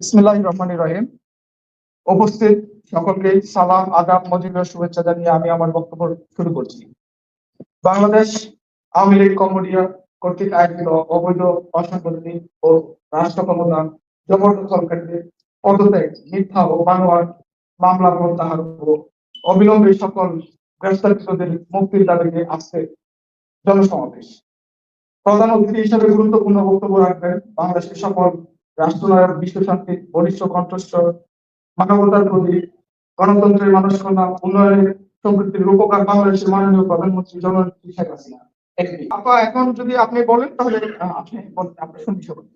বিসমিল্লাহির রহমানির রহিম। উপস্থিত সকলকে সালাম, আদাব, মজিবুর শুভেচ্ছা জানিয়ে আমি আমার বক্তব্য শুরু করছি। বাংলাদেশ আওয়ামী লীগ কম্বোডিয়া কর্তৃক আয়োজিত অবৈধ অসাংগঠনিক ও রাষ্ট্র ক্ষমতা জবরদখলকারীদের পদত্যাগ, মিথ্যা ও বানোয়ার মামলা প্রত্যাহার ও অবিলম্বে সকল গ্রেফতারকৃতদের মুক্তির দাবিতে আজকে জনসমাবেশ। প্রধান অতিথি হিসেবে গুরুত্বপূর্ণ বক্তব্য রাখবেন বাংলাদেশের সকল রাষ্ট্রনায়ক, বিশ্বশান্তির বলিষ্ঠ কণ্ঠস্বর, মানবতার প্রতি, গণতন্ত্রের মানসকন্যা, উন্নয়নের সমৃদ্ধির রূপকার বাংলাদেশের মাননীয় প্রধানমন্ত্রী জননেত্রী শেখ হাসিনা। আপা, এখন যদি আপনি বলেন তাহলে আপনি শুনতে শুনুন।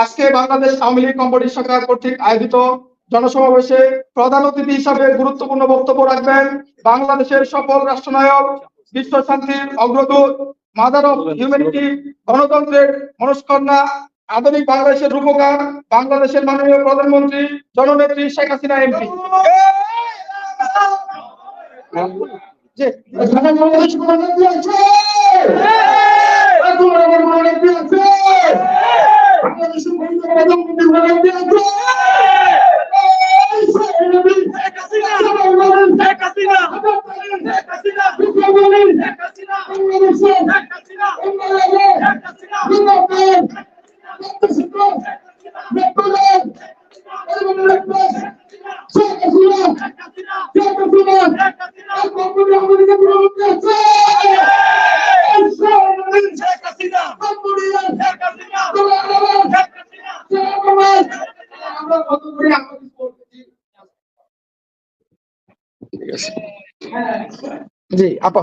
আজকে বাংলাদেশ আওয়ামী লীগ কম্বোডিয়া শাখা কর্তৃক আয়োজিত জনসমাবেশে প্রধান অতিথি হিসাবে গুরুত্বপূর্ণ বক্তব্য রাখবেন বাংলাদেশের সফল রাষ্ট্রনায়ক, বিশ্ব শান্তির অগ্রদূত, মাদার অফ হিউম্যানিটি, গণতন্ত্রের মনস্কন্যা, আধুনিক বাংলাদেশের রূপকার বাংলাদেশের মাননীয় প্রধানমন্ত্রী জননেত্রী শেখ হাসিনা এমপি। জি আপা।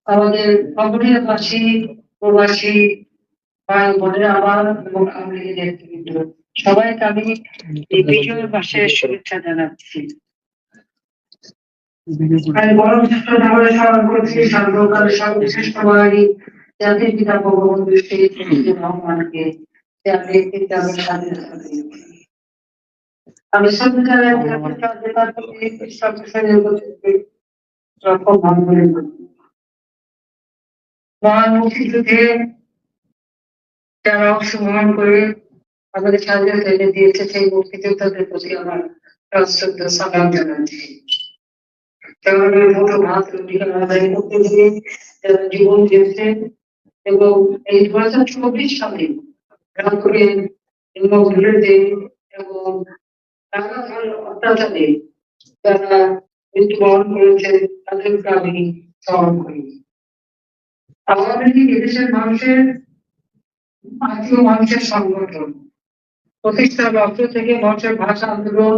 আমাদের কম্বোডিয়াবাসী, প্রবাসী ভাই বোনেরা আমার এবং আমি নেতৃবৃন্দ সবাইকে আমি এই বিজয় মাসের শুভেচ্ছা জানাচ্ছি। আমি বরং স্মরণ করছি সর্বকালের সর্বশ্রেষ্ঠ বাঙালি জাতির পিতা বঙ্গবন্ধু শেখ মুজিবুর রহমানকে, যার নেতৃত্বে আমি স্বাধীনতা পেয়েছি। আমি সংবিধানের মহান মুক্তিযুদ্ধে যারা অংশগ্রহণ করে আমাদের স্বাধীনতা এনে দিয়েছে সেই মুক্তিযোদ্ধাদের প্রতি আমার শ্রদ্ধা সালাম জানাচ্ছি। জীবন দিয়েছেন এবং এই 2024 সালে এবং অত্যাচারে যারা মৃত্যুবরণ করেছে তাদেরকে আমি স্মরণ করি। আওয়ামী লীগ এদেশের মানুষের জাতীয় মানুষের সংগঠন, প্রতিষ্ঠার লক্ষ্য থেকে মানুষের ভাষা আন্দোলন,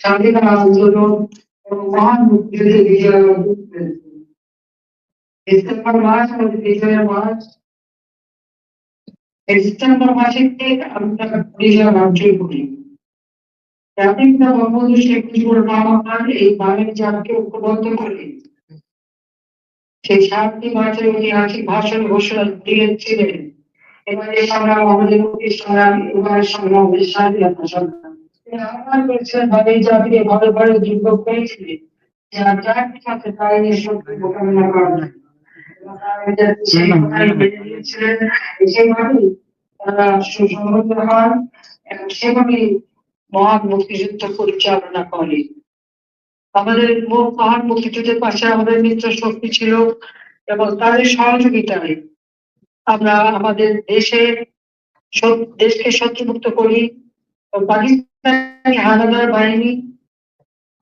স্বাধীনতা আন্দোলন এবং মহান মুক্তিযুদ্ধে বিজয় অর্জন করেছে। ডিসেম্বর মাস আমাদের বিজয়ের মাস। এই ডিসেম্বর মাসে আমরা বিজয় অর্জন করি। জাতির পিতা বঙ্গবন্ধু শেখ মুজিবুর রহমান এই বাঙালি জাতিকে ঐক্যবদ্ধ করে সেই 7টি মার্চের ঐতিহাসিক ভাষণ ঘোষণা দিয়েছিলেন। এবারে সংগ্রাম আমাদের মুক্তি সংগ্রাম, এবারে সংগ্রাম স্বাধীনতা সংগ্রাম। আহ্বান করেছিলেন বাঙালি জাতিকে ঘরে ঘরে যুদ্ধ করেছিলেন, যার যার সাথে তাই নিয়ে শক্তি মোকাবিলা করা যায়। সেভাবেই তারা সুসংহত হন এবং সেভাবেই মহান মুক্তিযুদ্ধ পরিচালনা করে। আমাদের মহান মুক্তিযুদ্ধের পাশে আমাদের মিত্র শক্তি ছিল এবং তাদের সহযোগিতায় আমরা আমাদের দেশকে শত্রুমুক্ত করি। পাকিস্তানি হানাদার বাহিনী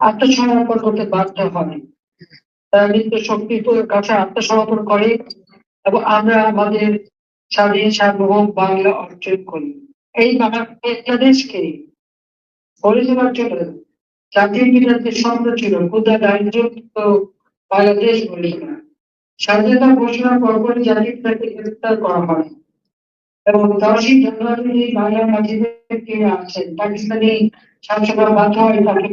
আত্মসমর্পণ করতে বাধ্য হয়, তারা মিত্র শক্তির কাছে আত্মসমর্পণ করে এবং আমরা আমাদের স্বাধীন সার্বভৌম বাংলা অর্জন করি। এই বাংলাদেশকে গড়ে তোলার জন্য জাতির পিতার স্বপ্ন ছিল ক্ষুদ্র দারিদ্র্যমুক্ত বাংলাদেশ গড়ে তোলা। স্বাধীনতা ঘোষণার পরপরই জাতির পিতাকে গ্রেফতার করা হয় এবং 10ই জানুয়ারি বাংলার মাঝে ফিরে আসেন। পাকিস্তানি শাসকরা বাধ্য হয় তাকে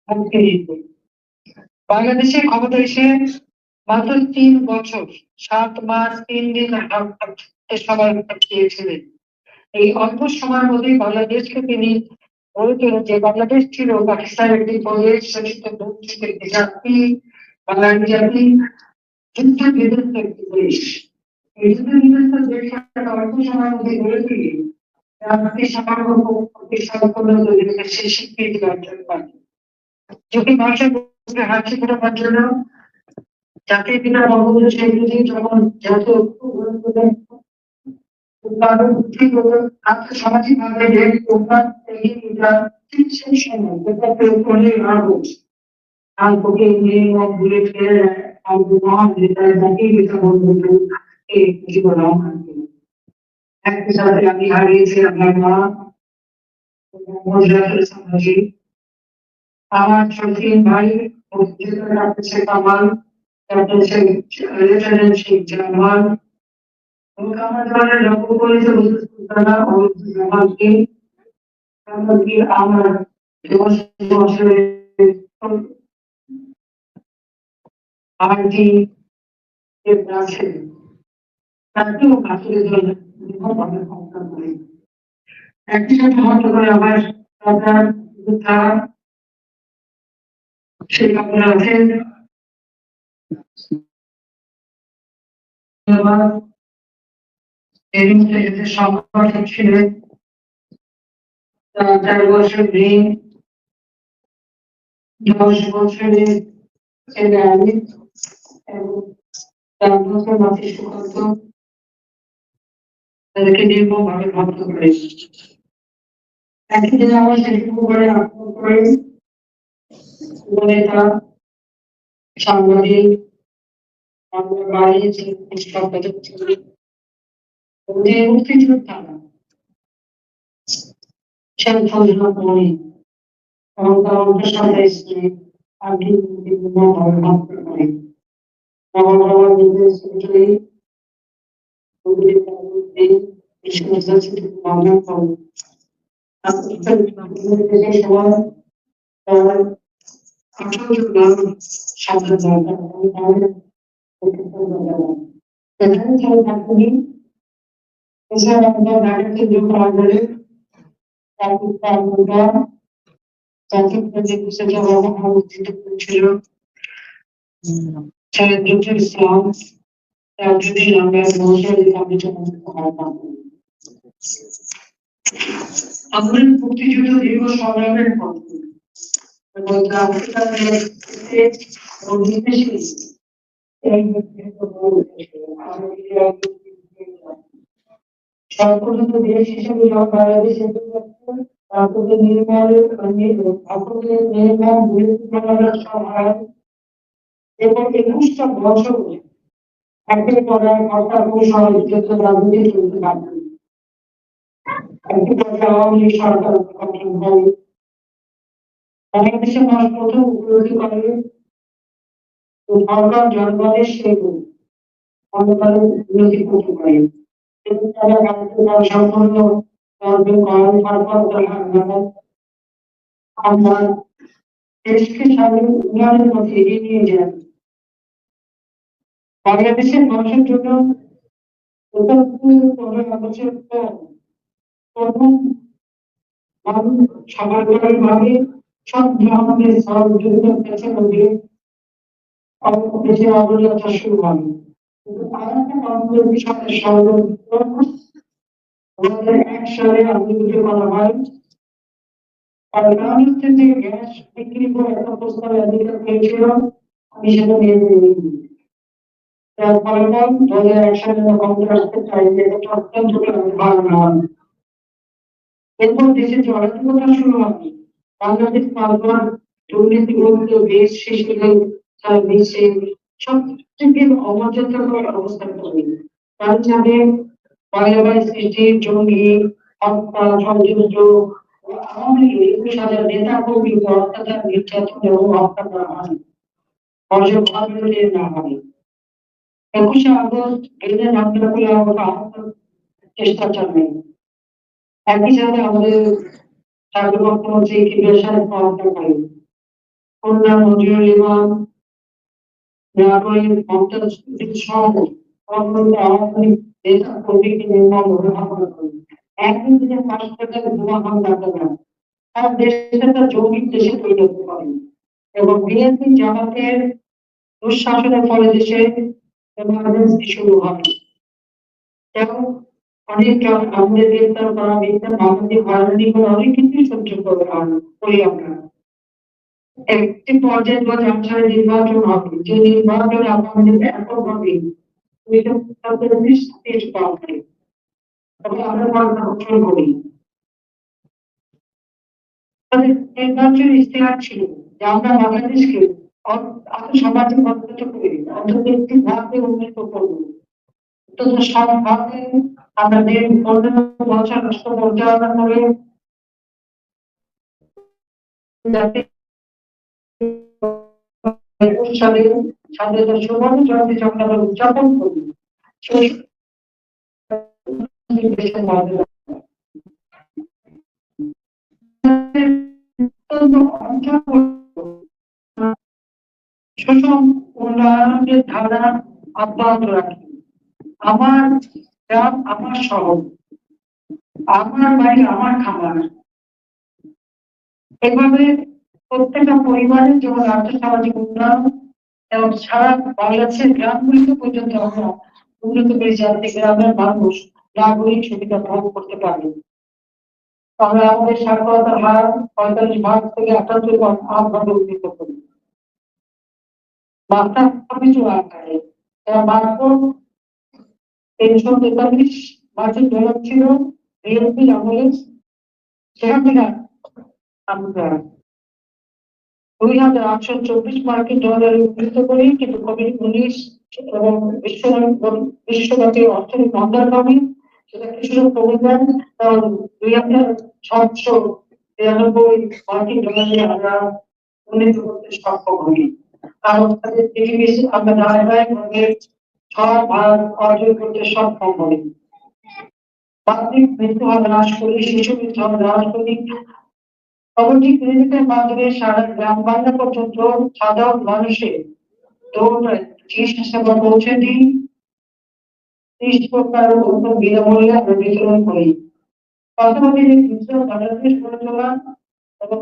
মুক্তি দিতে। বাংলাদেশের ক্ষমতা এসে মাত্র 3 বছর 7 মাস 3 দিন সময় পেয়েছিলেন। এই অল্প সময়ের মধ্যে বাংলাদেশকে তিনি গড়ে তোলে যে বাংলাদেশ ছিল পাকিস্তানের একটি প্রদেশ শাসিত বঞ্চিত একটি জাতি বাঙালি জাতি যুদ্ধ বিধ্বস্ত একটি দেশ। এই যুদ্ধ বিধ্বস্ত দেশটা অল্প সময়ের মধ্যে গড়ে তুলে রাজনৈতিক সার্বভৌম প্রতিষ্ঠা করলে সে স্বীকৃতি অর্জন করে। যদি ভাষা বলতে হাসি ফোটাবার জন্য জাতির পিতা বঙ্গবন্ধু শেখ মুজিব যখন জাতীয় ঐক্য গড়ে তোলেন, আর্থসামাজিক ভাবে প্রকাশ এই ঠিক সেই সময় যেটা পনেরোই আগস্ট আলপকে নির্মম ঘুরে ফেলে আলপমান যেটা জাতির পিতা বঙ্গবন্ধু এই জীবন রক্ষা করে। একই সাথে আমি হারিয়েছি আমার মা সমাজী, আমার শৌখিন ভাই doctor Sheikh Kamal, doctor lieutenant Sheikh Jamal, আমার দলের লক্ষ্য করেছে তারা জামালকে এমনকি আমার 10 বছরের আরটি এর কাছে তাকেও কাছের জন্য বিভিন্নভাবে সংস্কার করে। একই সাথে হতে করে আমার সরকার সেই আপনার আছেন এর মধ্যে যে সংগঠন ছিলেন 4 বছর দিন 10 বছরের ছেলে আমি এবং 4 বছর মাতৃ সুকান্ত তাদেরকে নির্মমভাবে ভক্ত করে। একই দিনে আমার সেটুকু করে আক্রমণ করে নেতা সাংবাদিক আমরা বাড়িয়েছি সম্পাদক ছিলেন মুক্তিযোদ্ধা শেখ ফজলুল মনি এবং তার সাথে স্ত্রী আগে নির্মমভাবে ভক্ত করে। আমার নির্দেশ অনুযায়ী ইসলাম আমাদের মুক্তিযুদ্ধ দীর্ঘ সংগ্রামের পর সর্বপ্রথম দেশ হিসেবে যখন বাংলাদেশ এবং 21টা বছর একের পর এক হরতাল সহযোগিত রাজনীতি চলতে পারত। একটি পর্যায়ে আওয়ামী লীগ সরকার গঠন হয়। বাংলাদেশের মানুষ প্রথম উপলব্ধি করে সরকার জনগণের সেবক অন্ধকারের উন্নতি করতে পারে এবং তারা কার্যকর সম্পূর্ণ আমরা দেশকে স্বাধীন উন্নয়নের পথে এগিয়ে নিয়ে যান। বাংলাদেশের মানুষের জন্য সরকারিভাবে সব ধরনের সহযোগিতার মধ্যে দেশের অগ্রযাত্রা শুরু হয়। কিন্তু সালে 2001 সালে আন্দোলন করা হয়। থেকে গ্যাস বিক্রি করে একটা প্রস্তাবে অধিকার পেয়েছিল, আমি সেটা নিয়ে তার ফলাফল 2001 সালে ক্ষমতা আসতে চাইলে এটা অত্যন্ত ভালো নয়। এরপর দেশে যে অরাজকতা শুরু হয়, বাংলাদেশ পাঁচবার দুর্নীতিগ্রস্ত দেশ হিসেবে তার দেশে সবথেকে অমর্যাদাকর অবস্থান করে। তার সাথে বাংলাদেশ সৃষ্টি জঙ্গি হত্যা ষড়যন্ত্র আওয়ামী লীগ 21,000 নেতা কর্মী অত্যাচার নির্যাতন এবং হত্যা করা হয়। না হয় 21শে আগস্ট গেলেন হামলা করে আমরা চেষ্টা চালাই। একই সাথে আমাদের মুখ্যমন্ত্রী বেসার হত্যা করেন। খুলনা মঞ্জুরুল ইমাম মমতাজ সহ আওয়ামী নেতা কর্মীকে নির্মমভাবে হত্যা করেন। একদিন দিনে 5 টাকার বোমা হামলা করা সারা দেশটা একটা যৌগিক দেশে পরিণত করে এবং বিএনপি জামাতের দুঃশাসনের ফলে দেশে এমার্জেন্সি শুরু হয় এবং অনেক আমাদের গ্রেপ্তার করা মিথ্যা মামলা হয়রানি করে অনেক কিছুই সহ্য করি আমরা। একটি পর্যায়ে 2008 সালে নির্বাচন হবে, যে নির্বাচনে আমাদের এককভাবে দেশ পাওয়া যায় এবং আমরা গঠন করি। তাদের নির্বাচনের ইশতেহার ছিল যে আমরা বাংলাদেশকে আত্মসামাজিক পদ্ধতি করে অন্তত একটি ভাবে উন্নীত করবো। তো সব ভাবে আমরা 15 বছর রাষ্ট্র পরিচালনা করে যাতে 21 সালে স্বাধীনতা সুবর্ণ জয়ন্তী যখন আমরা উদযাপন করি সেই দেশের মধ্যে সুষম উন্নয়নের ধারা অব্যাহত রাখি। আমার গ্রাম আমার শহর, আমার বাড়ি আমার খাবার, এভাবে প্রত্যেকটা পরিবারের যেমন আর্থসামাজিক উন্নয়ন এবং সারা বাংলাদেশের গ্রামগুলিতে পর্যন্ত আমরা উন্নত করে যাতে গ্রামের মানুষ নাগরিক সুবিধা ভোগ করতে পারে। আমরা আমাদের সাক্ষরতার হার 45% থেকে 78% আমভাবে উন্নীত করি। মাত্রা কিছু আকারে মাত্র 343 মার্চের ডলার ছিল বিএনপি আমলে, সেখান থেকে আমরা 2824 মার্কিন ডলারে উন্নীত করি, কিন্তু কোভিড-19 এবং বিশ্বব্যাপী অর্থনৈতিক মন্দার কারণে সেটা কিছুটা কমে যায়। কারণ 2793 মার্কিন ডলারে আমরা উন্নীত করতে সক্ষম হই। কারণ তাদের থেকে বেশি আমরা ধারাবাহিকভাবে 6 ভাগ অর্জন করতে সক্ষম হই। বার্ষিক মৃত্যু হার হ্রাস করি, শিশু মৃত্যু হার হ্রাস করি। সামাজিক ক্লিনিকের মাধ্যমে সারা গ্রাম বাংলা পর্যন্ত সাধারণ মানুষের চিকিৎসা সেবা পৌঁছে দিই। 30 প্রকার ওষুধ বিনামূল্যে আমরা বিতরণ করি। পাশাপাশি বাংলাদেশ গড়ে তোলা এবং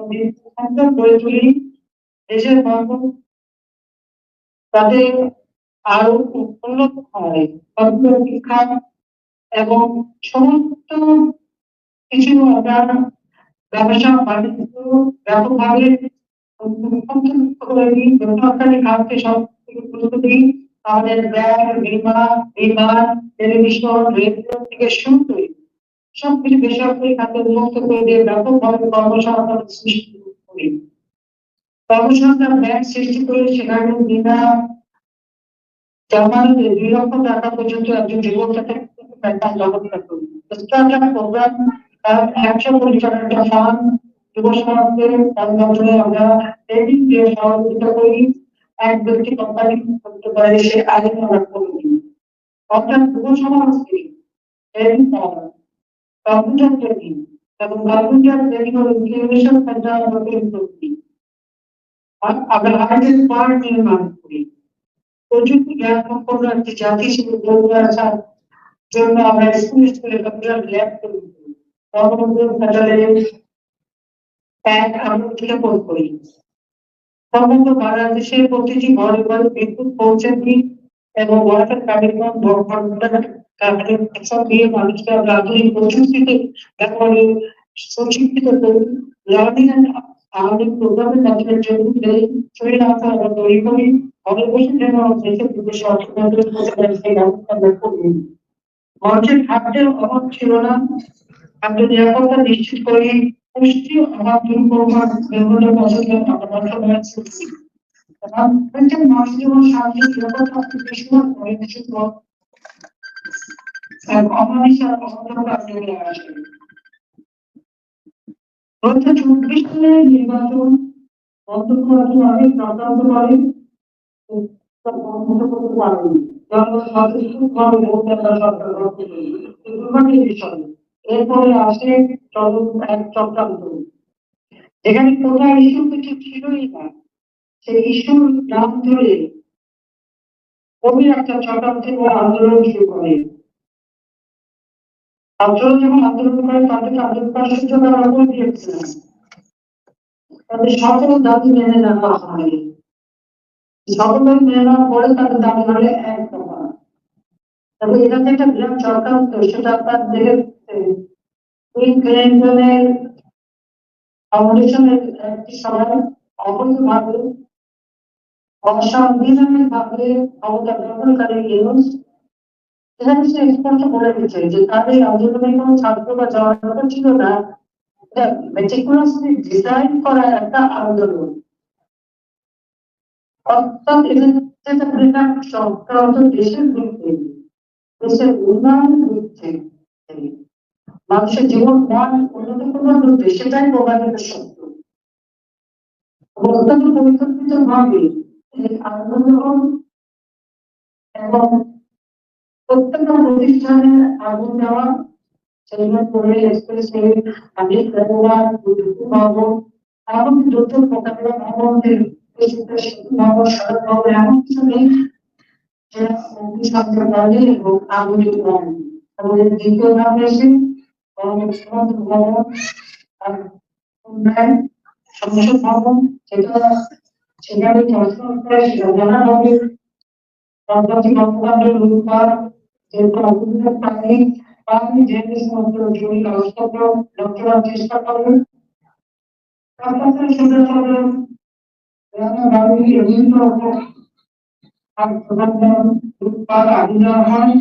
সংখ্যা গড়ে তুলি, দেশের মানুষ তাদের আরো উন্নত হয়, শিক্ষা এবং সমস্ত কিছু আমরা ব্যবসা বাণিজ্য ব্যাপকভাবে বেসরকারি খাতকে সব থেকে গুরুত্ব দিই। আমাদের ব্যাংক, বিমান, টেলিভিশন, রেডিও থেকে শুরু করে সবকিছু বেসরকারি খাতে উন্মুক্ত করে দিয়ে ব্যাপকভাবে কর্মসংস্থান সৃষ্টি করি। কর্মসংস্থান ব্যাংক সৃষ্টি করে সেখানে বিনা জামানতে 2 লক্ষ টাকা পর্যন্ত একজন যুবক তাকে ব্যবস্থা করি। প্রোগ্রাম 100 কোটি টাকা ফান্ড যুব সমাজকে আমরা ট্রেনিং দিয়ে সহযোগিতা করি। এক ব্যক্তি কোম্পানি করতে পারে সে আইন আমরা করে দিই। অর্থাৎ যুব সমাজকে ট্রেনিং পাওয়া, কম্পিউটার ট্রেনিং এবং কম্পিউটার ট্রেনিং ও ইনকিউবেশন সেন্টার আমরা তৈরি করি। আমরা হাইটেক পার্ক নির্মাণ করি। প্রযুক্তি জ্ঞান সম্পন্ন একটি জাতি হিসেবে গড়ে ওঠার জন্য আমরা স্কুলে কম্পিউটার ল্যাব তৈরি করি। আমরা উৎক্ষেপণ করি। সমগ্র বাংলাদেশের প্রতিটি ঘরে ঘরে বিদ্যুৎ পৌঁছে দিই এবং ওয়াটার কানেকশন দিয়ে মানুষকে আমরা আধুনিক প্রযুক্তিতে ব্যবহারে সুশিক্ষিত করি। লার্নিং অ্যান্ড আর্নিং প্রোগ্রামের মাধ্যমে শরীর আস্থা আমরা তৈরি করি। ঘরে বসে যেন দেশের বিদেশে অর্থনৈতিক সেই ব্যবস্থা আমরা করি। মানুষের খাদ্যের অভাব ছিল না, খাদ্য নিরাপত্তা নিশ্চিত করি, পুষ্টি অভাব দূর করবার বিভিন্ন পছন্দ আমরা বর্তমানে করছি। মানুষ যেমন শান্তি নিরাপত্তা অমানিসার অসন্ততা চলে আসে। 2024 সালের নির্বাচন বন্ধ করার জন্য অনেক চক্রান্ত করে বন্ধ করতে পারেনি। এরপরে আসে এক চক্রান্ত, এখানে কোথাও ইস্যু কিছু ছিলই না, সেই ইস্যুর নাম ধরে কবি একটা চক্রান্ত আন্দোলন শুরু করে। ছাত্ররা যখন আন্দোলন করে তাদেরকে আন্দোলন করার সুযোগ আমরা করে দিয়েছিলাম। তাদের সকল দাবি মেনে নেওয়া হয়। সকল দাবি মেনে নেওয়ার পরে তাদের দাবি হলে এক দফা। তবে এটা যে একটা বিরাট চক্রান্ত সেটা আপনার দেখে এই ক্লিনটনের ফাউন্ডেশনের একটি সভায় অবৈধভাবে অসাংবিধানিক ভাবে ক্ষমতা গ্রহণকারী ইউনুস এখানে সে স্পষ্ট বলে দিচ্ছে যে তাদের আন্দোলনে কোনো ছাত্র বা যাওয়ার কথা ছিল না, এটা মেটিকুলাসলি ডিজাইন করা একটা আন্দোলন। অর্থাৎ এটা যেটা বিরাট চক্রান্ত দেশের বিরুদ্ধে, দেশের উন্নয়নের বিরুদ্ধে, মানুষের জীবন মান উন্নত করবার বিরুদ্ধে, সেটাই প্রমাণিত সত্য। অত্যন্ত পরিকল্পিত ভাবে এই আন্দোলন এবং প্রত্যেকটা প্রতিষ্ঠানে আগুন দেওয়া, সেগুলো করে এক্সপ্রেসওয়ে, আমি ফ্লাইওভার, ভবন, এমনকি যত প্রকারের ভবনের ভবন, সড়ক ভবন এমন কিছু নেই যে অগ্নিশামক পারে এবং আগুনে পড়ে। আমাদের দ্বিতীয় ধাপ এসে ভবন আর উন্নয়ন সংসদ ভবন, সেটা সেখানে চলাচল করে সেটা জানা হবে। রাজনৈতিক কর্মকাণ্ড লুটপাট, যেহেতু আগুনের পানি যে সমস্ত জরুরি কাগজপত্র নষ্ট করার চেষ্টা করবেন, তারপরে সেটা চলবে বাড়ি বিভিন্ন রকম লুটপাট আগুন দেওয়া হয়।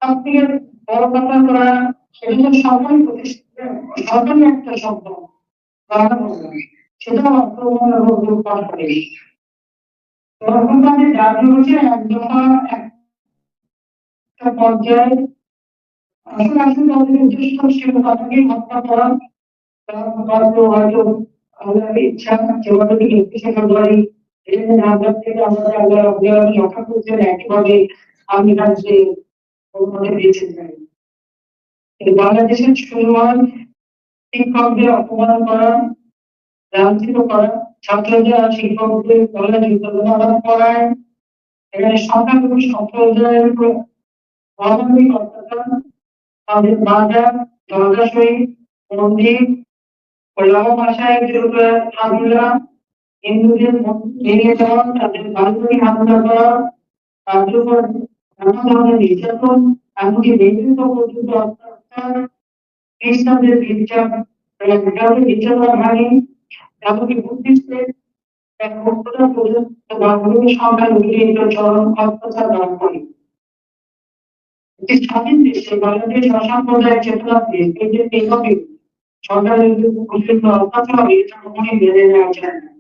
সব থেকে বড় কথা করা, সেটা সরকারি প্রতিষ্ঠান, সরকারি একটা সম্পদ, সেটা আক্রমণ এবং লুটপাট করে। তখন তাদের দাবি হচ্ছে এক দফা একটা পর্যায়ে আসলে আসলে তাদের উদ্দেশ্য ছিল তাদেরকে হত্যা করা, হয়তো আমাদের ইচ্ছা যেভাবে একত্রিশে ফেব্রুয়ারি আগ্রার থেকে আমাদের আল্লাহ রক্ষা করছেন, একইভাবে আমি রাজ্যে বেঁচে যাই। বাংলাদেশের শুরু হয় শিক্ষকদের অপমান করা, লাঞ্ছিত করা, ছাত্রদের আর শিক্ষকদের গলায় যুদ্ধ করায়, এখানে সংখ্যালঘু সম্প্রদায়ের উপর অমানবিক অত্যাচার, তাদের বাজার, দরজা শহীদ, মন্দির, লামা ভাষায় হামলা, হিন্দুদের ভেঙে যাওয়া, তাদের বাড়ি হামলা করা, তাদের উপর নানা ধরনের নির্যাতন, এমনকি নেতৃত্ব পর্যন্ত অত্যাচার, খ্রিস্টানদের গির্জা গির্জাঘর ভাঙে, এমনকি বুদ্ধিস্টদের পর্যন্ত বাঙালির সংখ্যালঘুদের চরম অত্যাচার লাভ করে। একটি স্বাধীন দেশে বাংলাদেশ অসাম্প্রদায়িক চেতনা দেশ, এইভাবে সরকারের অত্যাচার এটা কখনোই মেনে নেওয়া যায় না।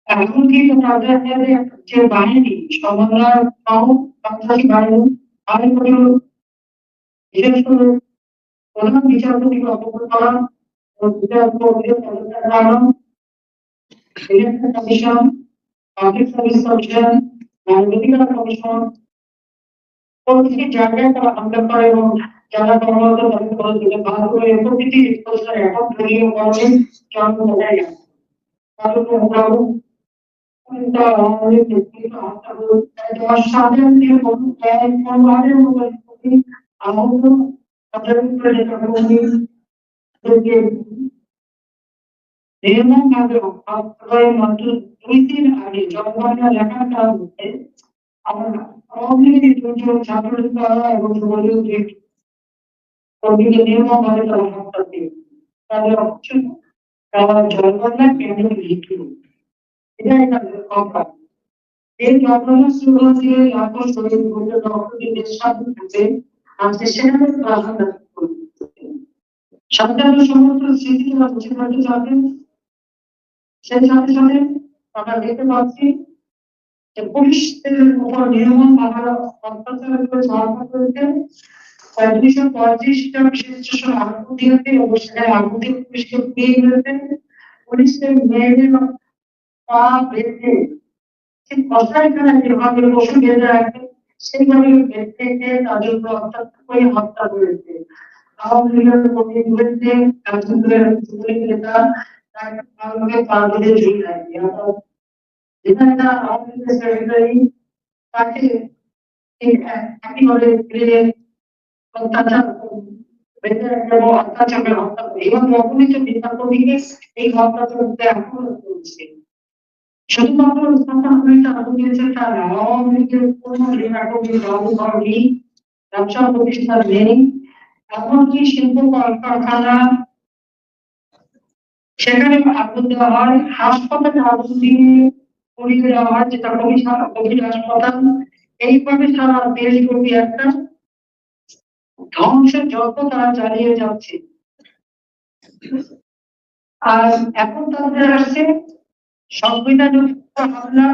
এমনকি তাদের যে বাহিনী সমন্বয় সন্ত্রাসী বাহিনী আইন বিশেষ করে প্রধান বিচারপতিকে অপমান করা, বিচারপতির পদত্যাগ করানো, election commission, public service commission, মানবাধিকার কমিশন, প্রতিটি জায়গায় তারা হামলা করে এবং যারা কর্মরত তাদের পদ থেকে বাদ করে প্রতিটি এখন দলীয় কারণে চরম বজায় গেছে। তাদের উপর মাত্র 2 দিন আগে জনগণনা লেখার কারণে আমার আওয়ামী লীগের দুজন ছাত্রলীগ এবং যুবলীগের কর্মীকে নির্মমভাবে তারা হত্যা করে। তাদের অপছন্দ তারা জনগণনা কেন্দ্র লিখল, এটাই তাদের কথা। এই জনগণনা স্লোগান দিয়ে লাখো শহীদ ভূমিতে রক্ত দিয়ে দেশ স্বাধীন হয়েছে, আজকে সেখানে প্রাধান্য স্বাধীনতার সমস্ত স্মৃতি বা মুছে ফেলতে চাবেন। সেই সাথে সাথে আমরা দেখতে পাচ্ছি যে পুলিশদের উপর নির্মম ভাবে অত্যাচার করে হত্যা করেছে। 235টা বিশেষ স্টেশন আগুন দিয়েছে এবং সেখানে আগুন দিয়ে পুলিশকে পেয়ে গেছে। পুলিশদের মেয়েদের পা বেঁধে ঠিক কষাইখানা যেভাবে পশু বেঁধে রাখে সেইভাবে বেঁধে তাদের উপর অত্যাচার করে হত্যা করেছে। আওয়ামী লীগের প্রতি বিরুদ্ধে যুবলীগ নেতা তাকে পা বেঁধে ঝুলে রাখে। যেখানে আওয়ামী লীগের সেক্রেটারি তাকে একেবারে অত্যাচার এবং অত্যাচারের হত্যা করে এবং অগণিত বিদ্যাপতিকে এই হত্যা চলতে এখনো চলছে। শুধুমাত্র স্থাপনা আগুন দিয়েছে তা না, আওয়ামী লীগের কোনো লেখাকবি জাদুঘর নেই, ব্যবসা প্রতিষ্ঠান নেই, এমনকি শিল্প কলকারখানা সেখানে আগুন দেওয়া হয়, হাসপাতালে আগুন দিয়ে পুড়িয়ে দেওয়া হয়, যেটা কোভিড হাসপাতাল। এইভাবে সারা দেশব্যাপী একটা ধ্বংসের যজ্ঞ তারা চালিয়ে যাচ্ছে। আর এখন তাদের আসছে সংবিধান হামলা,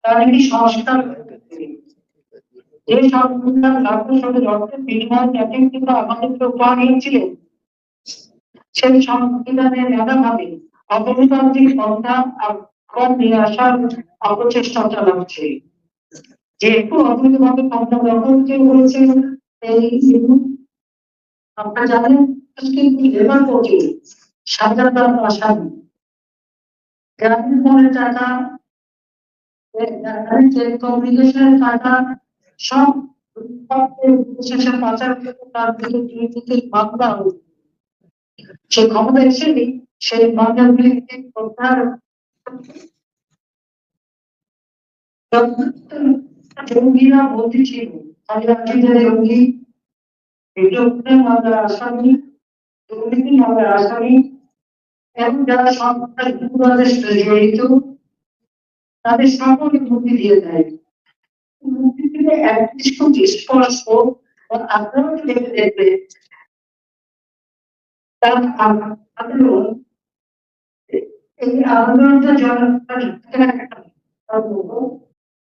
তার একটি সংস্কার করতে। যে সংবিধান লাখো শত রক্তের বিনিময়ে জাতির পিতা আমাদেরকে উপহার দিয়েছিলেন, সেই সংবিধানের মেধাভাবে অগণতান্ত্রিক পন্থা আবার নিয়ে আসার অপচেষ্টা চালাচ্ছে। যেহেতু অবৈধভাবে ক্ষমতা দখল হয়েছে, এই আপনারা জানেন কিন্তু লেবার কোর্টে সাজাদার আসামি গ্রামীণ ফোনের টাকা, কমিউনিকেশনের টাকা সব শেষে পাচার করে তার দিকে দুর্নীতির মামলা হয়েছে। সে ক্ষমতা এসেনি, সেই মামলাগুলিকে প্রত্যাহার জঙ্গিরা বন্দী ছিল, খালিদার জঙ্গি, বিদ্রোহের মামলার আসামি, দুর্নীতি মামলার আসামি এবং যারা সন্ত্রাস যুক্তরাজ্যের সাথে জড়িত তাদের সকলকে মুক্তি দিয়ে দেয়। মুক্তি দিলে একটি স্পষ্ট আপনারা দেখে দেখবে তার আন্দোলন, এই আন্দোলনটা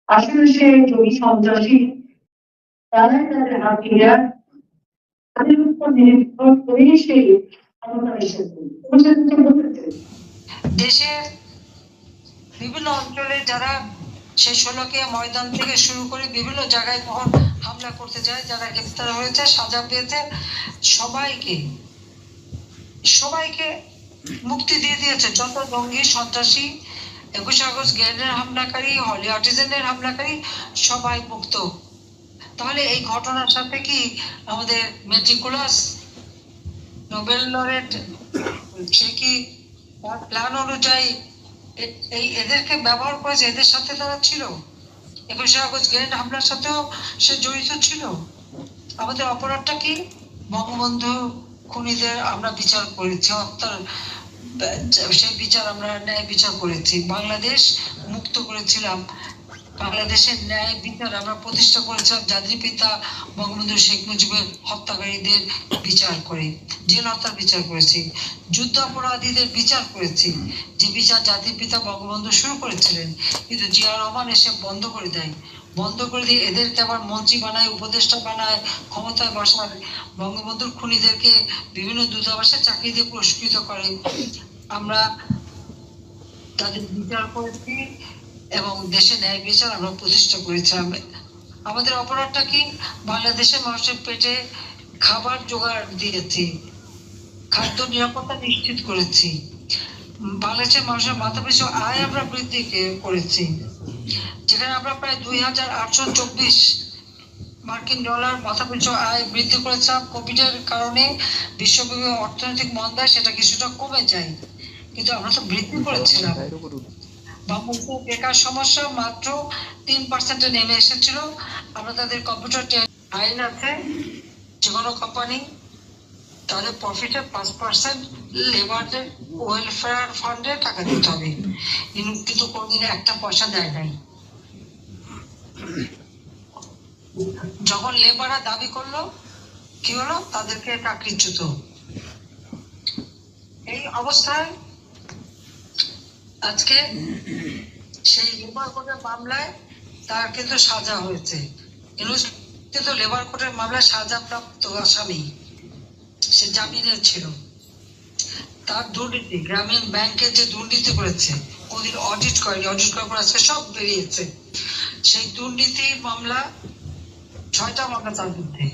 আসলে সে জমি সন্ত্রাসী, তারাই তাদের হাতিয়ার, তাদের উপর নির্ভর করেই সে ক্ষমতা এসেছে। দেশের বিভিন্ন অঞ্চলে যারা সেই ষোলকিয়া ময়দান থেকে শুরু করে বিভিন্ন জায়গায় যখন হামলা করতে যায়, যারা গ্রেপ্তার হয়েছে, সাজা পেয়েছে, সবাইকে সবাইকে মুক্তি দিয়ে দিয়েছে। যত জঙ্গি সন্ত্রাসী, 21 আগস্ট গ্রেনেড হামলাকারী, হলি আর্টিজেনের হামলাকারী সবাই মুক্ত। তাহলে এই ঘটনার সাথে কি আমাদের মেট্রিকুলাস নোবেল লরেট সে কি প্ল্যান অনুযায়ী এই এদেরকে ব্যবহার করেছে, এদের সাথে তারা ছিল? 21 আগস্ট গ্রেনেড হামলার সাথেও সে জড়িত ছিল। আমাদের অপরাধটা কি? বঙ্গবন্ধু খুনিদের আমরা বিচার করেছি, হত্যার সেই বিচার আমরা ন্যায় বিচার করেছি, বাংলাদেশ মুক্ত করেছিলাম, বাংলাদেশের ন্যায় বিচার আমরা প্রতিষ্ঠা করেছিলাম জাতির পিতা বঙ্গবন্ধু শেখ মুজিবের হত্যাকারীদের বিচার করে, জেল হত্যার বিচার করেছি, যুদ্ধ অপরাধীদের বিচার করেছি, যে বিচার জাতির পিতা বঙ্গবন্ধু শুরু করেছিলেন, কিন্তু জিয়া রহমান এসে বন্ধ করে দেয়। বন্ধ করে দিয়ে এদেরকে আবার মন্ত্রী বানায়, উপদেষ্টা বানায়, ক্ষমতায় বসায়, বঙ্গবন্ধুর খুনিদেরকে বিভিন্ন দূতাবাসে চাকরি দিয়ে পুরস্কৃত করে। আমরা তাদের বিচার করেছি এবং দেশে ন্যায় বিচার আমরা প্রতিষ্ঠা করেছিলাম। আমাদের অপরাধটা কি? বাংলাদেশের মানুষের পেটে খাবার জোগাড় দিয়েছি, খাদ্য নিরাপত্তা নিশ্চিত করেছি, বাংলাদেশের মানুষের মাথা পিছু আয় আমরা বৃদ্ধি করেছি, যেখানে আমরা প্রায় 2824 মার্কিন ডলার মাথা পিছু আয় বৃদ্ধি করেছিলাম। কোভিডের কারণে বিশ্বব্যাপী অর্থনৈতিক মন্দায় সেটা কিছুটা কমে যায়, কিন্তু আমরা তো বৃদ্ধি করেছিলাম। বাংলাদেশের বেকার সমস্যা মাত্র 3% নেমে এসেছিল। আমরা তাদের কম্পিউটার আইন আছে, যে কোনো কোম্পানি তাদের প্রফিটের 5% লেবারদের ওয়েলফেয়ার ফান্ডে টাকা দিতে হবে, কিন্তু কোনদিন একটা পয়সা দেয় নাই। যখন লেবাররা দাবি করলো, কি হলো? তাদেরকে চাকরিচ্যুত। এই অবস্থায় আজকে সেই লেবার কোর্টের মামলায় তার কিন্তু সাজা হয়েছে, কিন্তু লেবার কোর্টের মামলায় সাজাপ্রাপ্ত আসামি, সে জামিনের ছিল। তার দুর্নীতি, গ্রামীণ ব্যাংকে যে দুর্নীতি করেছে, ওদের অডিট করেনি, অডিট করার পর আজকে সব বেরিয়েছে। সেই দুর্নীতির মামলা 6টা মামলা তার বিরুদ্ধে,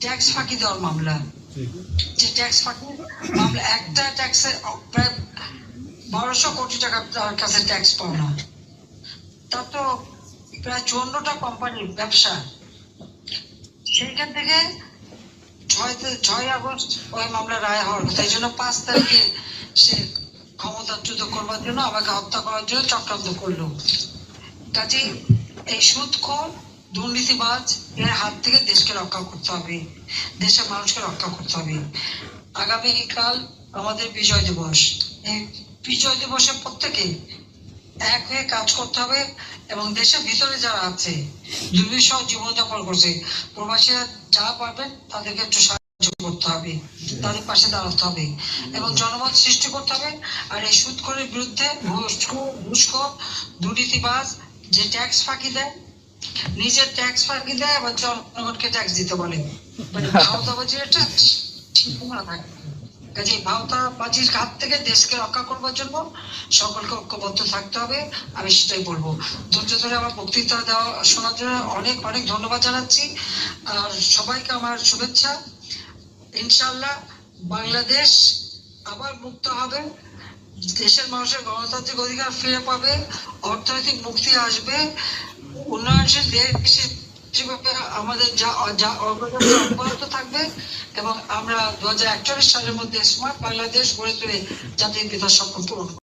ট্যাক্স ফাঁকি দেওয়ার মামলা, যে ট্যাক্স ফাঁকি মামলা, একটা ট্যাক্সে প্রায় 1200 কোটি টাকা তার কাছে ট্যাক্স পাওনা। তার তো প্রায় 54টা কোম্পানির ব্যবসা। সেইখান থেকে ছয় আগস্ট ওই মামলা রায় হওয়ার কথা, এই জন্য 5 তারিখে সে ক্ষমতাচ্যুত করবার জন্য আমাকে হত্যা করার জন্য চক্রান্ত করলো। কাজেই এই সুদখোর দুর্নীতিবাজ এর হাত থেকে দেশকে রক্ষা করতে হবে, দেশের মানুষকে রক্ষা করতে হবে। আগামীকাল আমাদের বিজয় দিবস। এই বিজয় দিবসে প্রত্যেকে এক হয়ে কাজ করতে হবে এবং দেশের ভিতরে যারা আছে দুর্বিষহ জীবনযাপন করছে, প্রবাসীরা যা পারবেন তাদেরকে একটু সাহায্য করতে হবে, তাদের পাশে দাঁড়াতে হবে এবং জনমত সৃষ্টি করতে হবে। আর এই সুদখোরের বিরুদ্ধে ঘুষখোর দুর্নীতিবাজ যে ট্যাক্স ফাঁকি দেয়, নিজের ট্যাক্স ফাঁকি দেয়, আবার জনগণকে ট্যাক্স দিতে বলে, মানে ভাওতাবাজির একটা সীমা থাকে। কাজে ভাওতাবাজির হাত থেকে দেশকে রক্ষা করবার জন্য সকলকে ঐক্যবদ্ধ থাকতে হবে, আমি সেটাই বলবো। ধৈর্য ধরে আমার বক্তৃতা দেওয়া শোনার জন্য অনেক অনেক ধন্যবাদ জানাচ্ছি। আর সবাইকে আমার শুভেচ্ছা। ইনশাআল্লাহ বাংলাদেশ আবার মুক্ত হবে, দেশের মানুষের গণতান্ত্রিক অধিকার ফিরে পাবে, অর্থনৈতিক মুক্তি আসবে, উন্নয়নশীল দেশ হিসেবে আমাদের যা অগ্রগতি অব্যাহত থাকবে এবং আমরা 2041 সালের মধ্যে স্মার্ট বাংলাদেশ গড়ে তুলে জাতির পিতার স্বপ্ন পূরণ